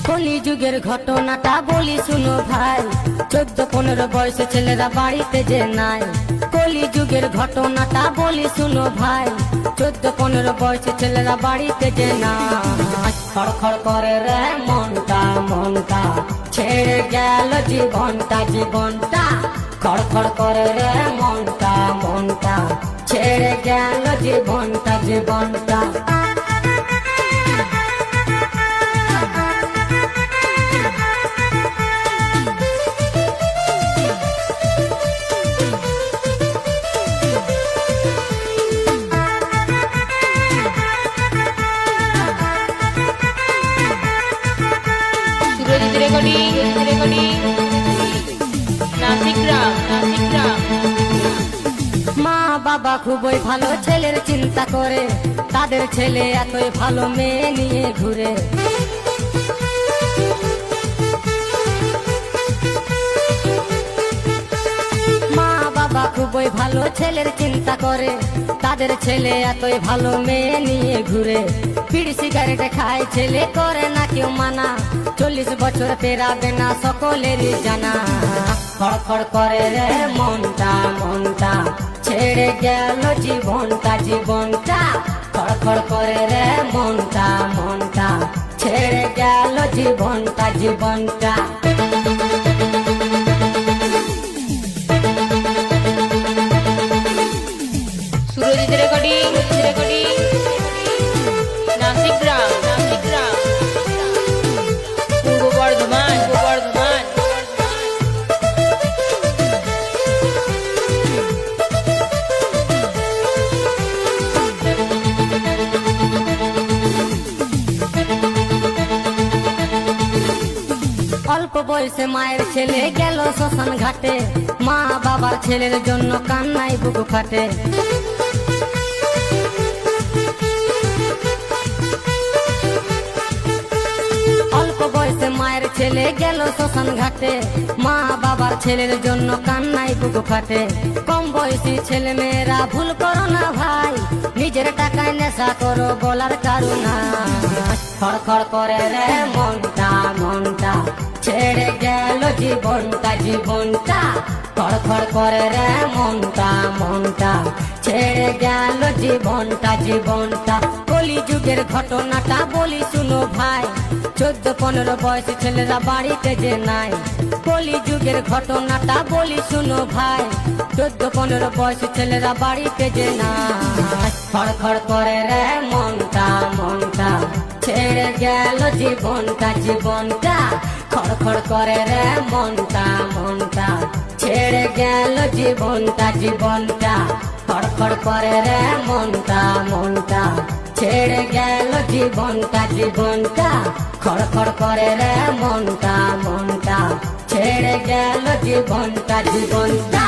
কলি যুগের ঘটনাটা বলি শুনো ভাই, 14-15 বয়সে ছেলেরা বাড়িতে যে নাই। কলি যুগের ঘটনাটা বলি শুনো ভাই, 14-15 বয়সে ছেলেরা বাড়িতে যে নাই। খড়খড় করে রে মনটা মনটা, ছেড়ে গেল জীবনটা জীবনটা। খড়খড় করে রে মনটা মনটা, ছেড়ে গেল জীবনটা জীবনটা। মা বাবা খুবই ভালো ছেলের চিন্তা করে, তাদের ছেলে এতই ভালো মেয়ে নিয়ে ঘুরে। মা বাবা খুবই ভালো ছেলের চিন্তা করে, তাদের ছেলে এতই ভালো মেয়ে নিয়ে ঘুরে। বিড়ি সিগারেট খায় ছেলে, করে না কেউ মানা, 40 বছর পেরাবে না সকলেরই জানা। খড়খড় করে রে মনটা মনটা, ছেড়ে গেল জীবনটা জীবনটা। খড়খড় করে রে মনটা মনটা, ছেড়ে গেল জীবনটা জীবনটা। সুরজিৎ রেকর্ডিং নাসিকগ্রাম পূর্ব বর্ধমান। অল্প বয়সে মায়ের ছেলে গেল শ্মশান ঘাটে, মা বাবার ছেলের জন্য কান্নাই বুক ফাটে। অল্প বয়সে মায়ের ছেলে গেল শ্মশান ঘাটে, মা বাবার ছেলের জন্য কান্নাই বুক ফাটে। কম বয়সী ছেলে মেয়েরা ভুল করো না ভাই, নিজের টাকায় নেশা করো বলার কারণা। খড়খড় করে রে মনটা মনটা, ছেড়ে গেল জীবনটা জীবনটা। খড়খড় করে রে মনটা মনটা, ছেড়ে গেল জীবনটা জীবনটা। কলি যুগের ঘটনাটা বলি শুনো ভাই, 14-15 বয়সী ছেলেরা বাড়িতে যে নাই। কলি যুগের ঘটনাটা বলি শুনো ভাই, 14-15 বয়সী ছেলেরা বাড়িতে যে নাই। খড়খড় করে রে মনটা মনটা, ছেড়ে গেল জীবনটা জীবনটা। খড়খড় করে রে মনটা মনটা, ছেড়ে গেল জীবনটা জীবনটা। খড়খড় করে রে মনটা মনটা, ছেড়ে গেল জীবনটা জীবনটা। খড়খড় করে রে মনটা মনটা, ছেড়ে গেল জীবনটা জীবনটা।